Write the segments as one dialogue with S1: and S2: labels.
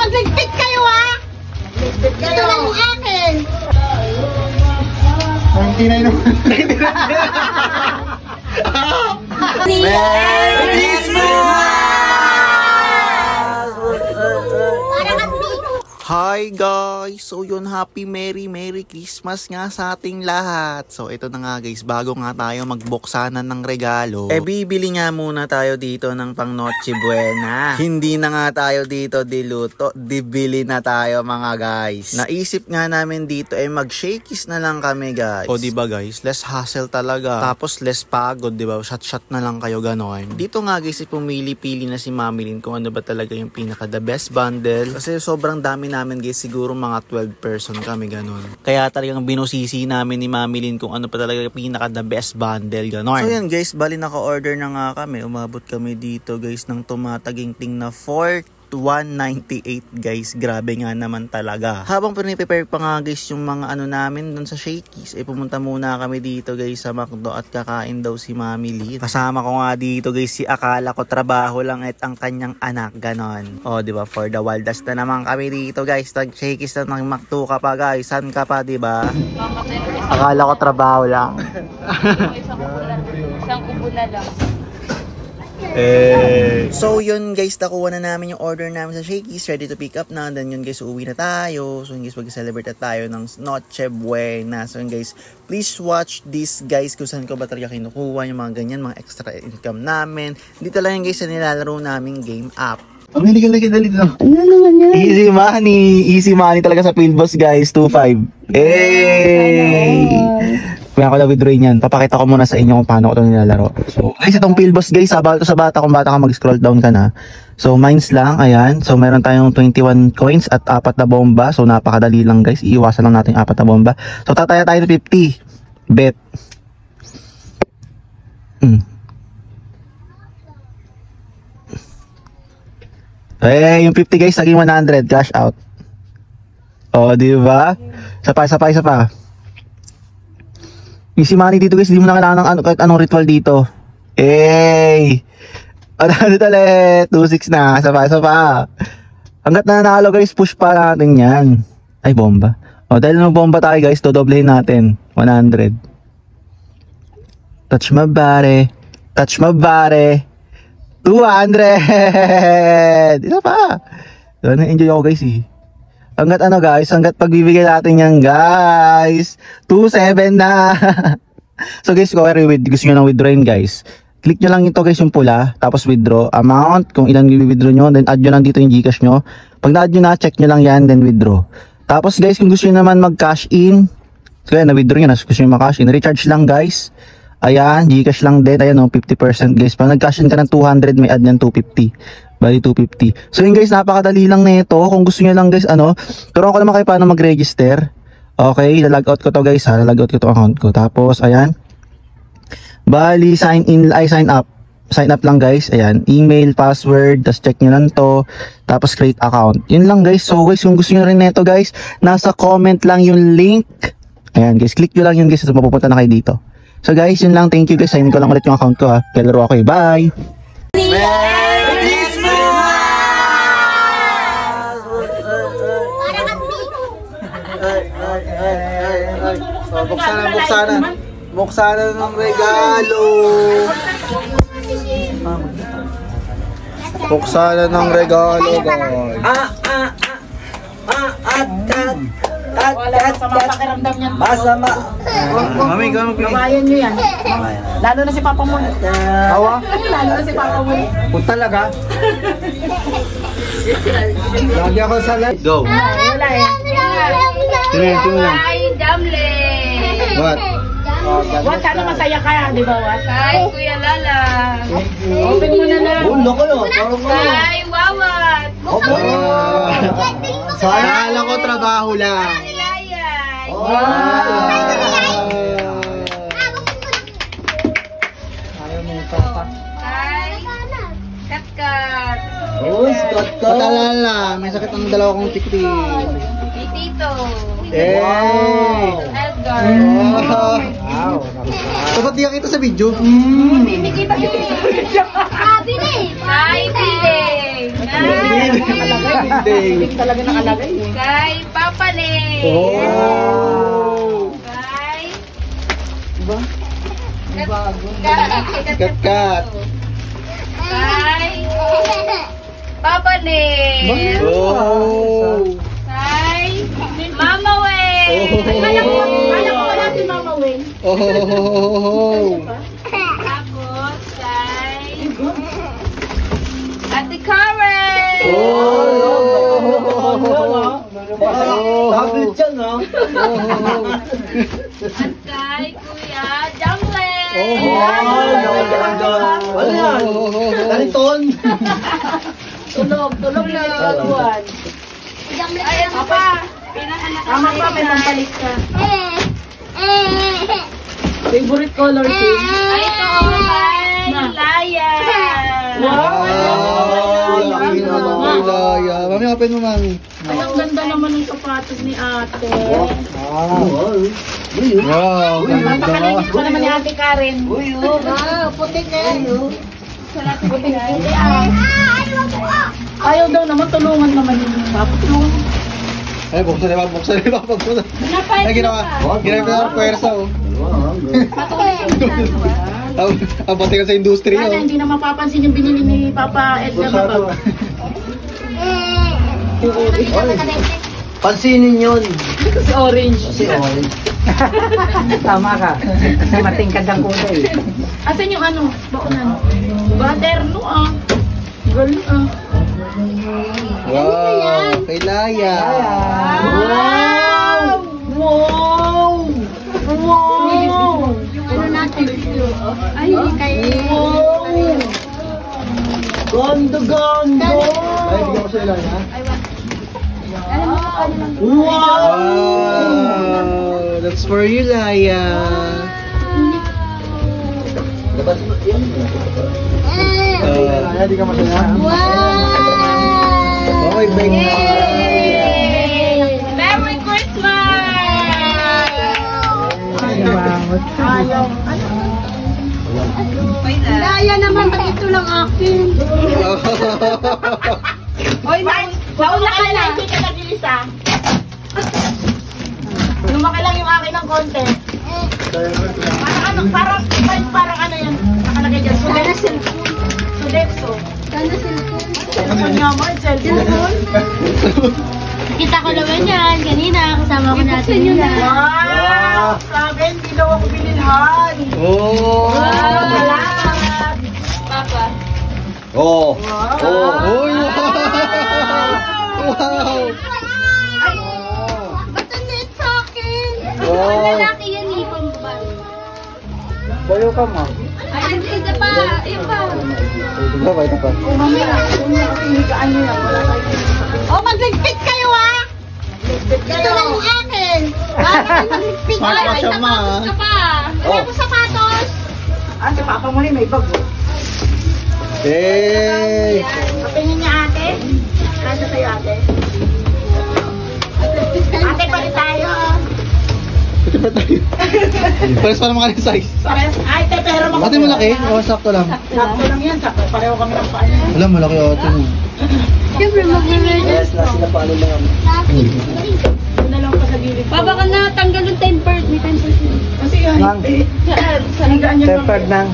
S1: Magligpit kayo ah! Magligpit kayo! Ito lang yung akin!
S2: 99 naman. Merry Christmas! Hi guys! So yun, happy Merry Christmas nga sa ating lahat. So ito na nga guys, bago nga tayo magbuksanan ng regalo, bibili nga muna tayo dito ng pang Noche Buena. Hindi na nga tayo dito diluto, dibili na tayo mga guys. Naisip nga namin dito mag-shakies na lang kami guys. O diba guys, less hassle talaga. Tapos less pagod, diba? Shot na lang kayo ganon. Dito nga guys, pumili-pili na si Mami Lynn kung ano ba talaga yung pinaka the best bundle. Kasi sobrang dami namin guys, siguro mga 12 person kami ganon. Kaya talagang binusisi namin ni Mami Lynn kung ano pa talaga yung pinaka the best bundle ganon. So yan guys, bali naka-order na nga kami. Umabot kami dito guys ng tumataginting na 198 guys. Grabe nga naman talaga. Habang piniprepare pa nga guys yung mga ano namin dun sa shakies, pumunta muna kami dito guys sa McDo at kakain daw si Mami Lynn. Kasama ko nga dito guys si akala ko trabaho lang at ang kanyang anak ganon. O diba, for the waldas na naman kami dito guys. Tag shakies na ng McDo ka pa guys. San ka pa diba? Akala ko trabaho lang.
S1: Isang kubo na lang.
S2: So yun guys, nakuha na namin yung order namin sa shakies, ready to pick up na. Then yun guys, uuwi na tayo. So yun guys, mag-celebrate na tayo ng Noche Buena. So yun guys, please watch this guys kung saan ko ba talaga kinukuha yung mga ganyan, mga extra income namin. Dito lang yung guys na nilalaro namin game app. Ang hiligan dito. Ano naman yan? Easy money talaga sa Field Boss guys, 2.5. Kaya ko na withdraw yan. Papakita ko muna sa inyo kung paano ko ito nilalaro. So guys, itong Field Boss guys, bawal to sa bata. Kung bata ka, mag-scroll down ka na. So mines lang, ayan. So meron tayong 21 coins at 4 na bomba. So napakadali lang guys, iiwasan lang natin 4 na bomba. So tataya tayo ng 50. Bet. Yung 50 guys, naging 100. Cash out. O, diba? Isa pa. Easy money dito guys, hindi mo na kailangan ng kahit anong ritual dito. Ano ulit? 2-6 na. Isa pa. Hanggat nanalo guys, push pa natin yan. Ay, bomba. O, dahil ng bomba tayo guys, dodoblehin natin. 100. Touch my body. 200! Isa pa. So, na-enjoy ako guys Hanggat hanggat pagbibigay natin yan guys. 2.7 na. So guys, kung gusto nyo nang withdrawin guys, click nyo lang ito guys, yung pula, tapos withdraw amount, kung ilan i-withdraw nyo, then add nyo lang dito yung Gcash nyo. Pag na-add nyo na, check nyo lang yan, then withdraw. Tapos guys, kung gusto nyo naman mag-cash in, so yan, na-withdraw nyo na, gusto nyo mag-cash in, recharge lang guys. Ayan, Gcash lang din, ayan 50% guys. Pag nag-cash in ka ng 200, may add nyan 250. Bali 250. So yun guys, napakadali lang nito. Kung gusto niyo lang guys, turuan ko naman kayo paano mag-register. Okay, lalog out ko to guys lalog out ko to account ko. Tapos ayan. Bali sign up. Sign up lang guys. Ayan, email, password, tapos check niyo lang to. Tapos create account. Yun lang guys. So guys, kung gusto niyo rin nito guys, nasa comment lang yung link. Ayan guys, click niyo lang yun guys, so mapupunta na kayo dito. So guys, yun lang. Thank you guys. Sign ko lang ulit yung account ko Kalaro ako Bye. Buksanan ng regalo. Buksanan ng regalo guys. Masama. Mami,
S1: Babayan nyo yan. Lalo na si Papa mo.
S2: Awa?
S1: Lalo na si Papa mo.
S2: Kung talaga. Lagi ako sa live. Go.
S1: Wala
S2: Tingnan lang.
S1: Ay, Jamle.
S2: What?
S1: Wat, sana masaya ka, di ba, Wat?
S3: Hi, Kuya Lala.
S1: Open mo na lang.
S2: Ulo ko yun.
S3: Hi, Wawat.
S2: Sana ko trabaho lang.
S3: Layan. Hi. Katkat.
S2: Uy, Scott ko. Patalala, may sakit ang dalawa kong tiktik.
S3: Tito.
S1: Edgar.
S2: Wow. So, ba't di ka kita sa video?
S1: Hindi kita si
S3: Hi, Pile.
S2: Hindi.
S1: Talaga nakalagay.
S3: Kay Papa Lee.
S2: Oh!
S3: Kay...
S1: Diba?
S2: Kat.
S3: Kay... Papa Lee.
S2: Oh!
S3: Kay... Mama Wei.
S1: Alam ko wala si Mama Wayne.
S2: Oh!
S3: Tapos kay... Ate Karen.
S2: Habit yan, ha?
S3: At kay Kuya Jamlet.
S2: Ano yan? Kaliton?
S1: Tulog na buwan.
S3: Ay, ano pa? Pinakanak
S1: Tama pa, may pampalit ka. Favorite color team?
S3: Ay, ito kay Laya.
S2: Mami, open mo, mami.
S1: Ay, ang ganda naman ng sapatos ni ate.
S2: Wow,
S1: Napakalinis pa naman ni ate Karen. Puti na yan. Puti ah. Ayaw daw naman, tulungan naman yung tulungan.
S2: Ay, buksan na ba? Ay, ginawa ng pwersa, oh. Ang pati ka sa industriya,
S1: Sana
S2: oh.
S1: hindi na mapapansin yung binili ni Papa Edgar na bag.
S4: Pansinin yun.
S1: Si Orange.
S4: Si Orange. Tama ka. Matingkad ang kulay.
S1: Asan yung ano? Bakunan? Baterno ah. Galing ah.
S2: Wow, kay Laya.
S1: Wow! Wow! Wow! Ano natin? Ay, kay... Wow!
S4: Gondo!
S2: Ay, bigyan ko sa ilan, ha?
S1: Wow!
S2: Wow, that's for you, Laya. Di ka masaya? Okay, bang.
S3: Merry Christmas!
S1: Ayaw. Daya naman, ba't ito lang akin?
S3: Hoy, nauna ka na.
S1: Hindi ka nagilis ah. Lumaki lang yung akin ng konti. Parang ano yan. Nakalagay dyan. Sudexo. Cellphone nga mo, cellphone.
S5: Kita ko naman yan. Kanina, kasama ko natin yun.
S1: Wow! Sabi, hindi daw ako binilhan.
S2: Oh!
S1: Salamat.
S3: Papa.
S2: Oh!
S1: Wow!
S2: Oh! Wow!
S5: Ba't ang liit sa akin?
S2: Wow!
S5: Lalaki yan eh, pambabae.
S2: Bayo ka, ma.
S5: Ay, isa pa. Ayun pa.
S2: Ito pa.
S1: Oh, mamaya. Sinigaan nyo yan. Wala kayo.
S5: Oh, magligpit kayo ah! Ito lang yung akin. Bakit magligpit kayo? Ay, sapatos ka pa. Wala ko sapatos.
S1: Ah, si Papa mo rin may bag.
S2: Hey!
S1: Kapingin niya ate. Kasa sa'yo ate. Ate, palit tayo.
S2: Ito pa tayo. Pares pa naman ka ng size.
S1: Pares. Ay, te, pero
S2: Ate, malaki? O, sakto lang.
S1: Sakto lang yan. Sakto. Pareho kami ng paan.
S2: Wala, malaki ate mo.
S5: Siyempre, mag-register.
S4: Yes, na sila paano mga...
S1: Doon na lang pa sa gilid ko.
S5: Baba ka na, tanggal yung 10%. May 10%.
S1: Kasi yan.
S4: Nang.
S1: Saligaan niya.
S4: Tempered ng...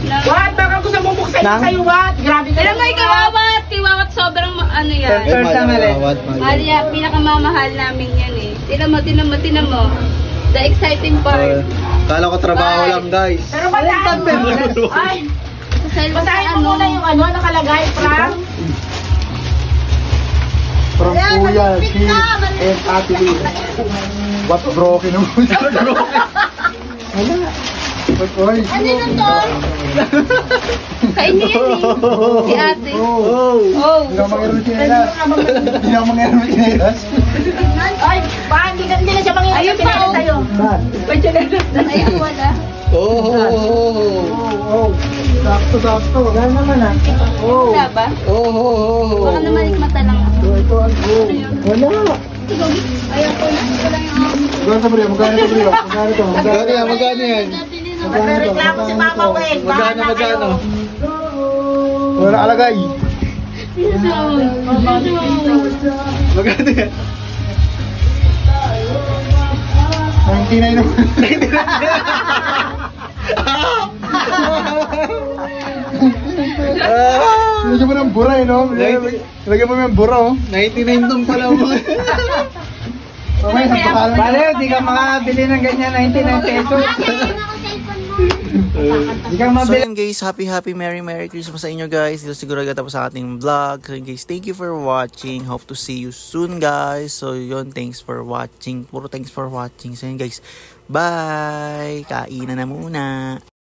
S1: What? Baka gusto mong buksan
S4: Nang.
S1: sa'yo, what? Grabe ka.
S3: Pero may kawawat. Tiwawat sobrang ano yan.
S4: Tempered lang alin.
S3: Maria, pinakamamahal namin yan eh. Tinan mo. The exciting part.
S2: Kala ko trabaho lang, guys.
S1: Pero basahin mo. Ay,
S3: Sa cellphone
S1: basahin
S3: sa
S1: mo muna yung ano, nakalagay, Frank.
S4: From Kuya, she, and Ate Lee. What broken mo? Wala. Oy.
S5: Ano yun to?
S3: Sa inyo yan eh. Si ate.
S2: Oh!
S3: Oh.
S4: Hindi na mangyari ng chinelas. Hindi na mangyari ng chinelas.
S1: Ay, hindi na siya mangingat
S3: Ayun
S1: sa pinaka
S3: pa, oh.
S1: sa'yo.
S4: Saan?
S1: May chinelas na.
S3: Ayun, wala.
S4: Oh. Sakto. Wala naman ah. Oh.
S3: Wala ba? Baka naman ikmata lang ako.
S4: Ito ang wala.
S3: Ayun ko na. Wala yung
S4: Magkano sa brio? Magkano sa brio? Magkano to?
S2: Magkano yan? Magkano yan?
S1: Nagreklamo si Papa Weng.
S2: Magkano?
S4: Wala nakalagay.
S2: Magkano yan? 99 naman. 99. Lagyan mo ng bura eh, no? Lagyan mo ng bura, oh. 99 tong pala mo. Okay, napakalan.
S4: Bale, di ka makabili ng ganyan 99 pesos. Di ka
S2: So
S4: mabili.
S2: yun guys, happy Merry Christmas sa inyo guys. Dito siguro agad sa ating vlog. So yun guys, thank you for watching. Hope to see you soon guys. So yun, thanks for watching. Puro thanks for watching. So yun guys, bye! Kainan na muna.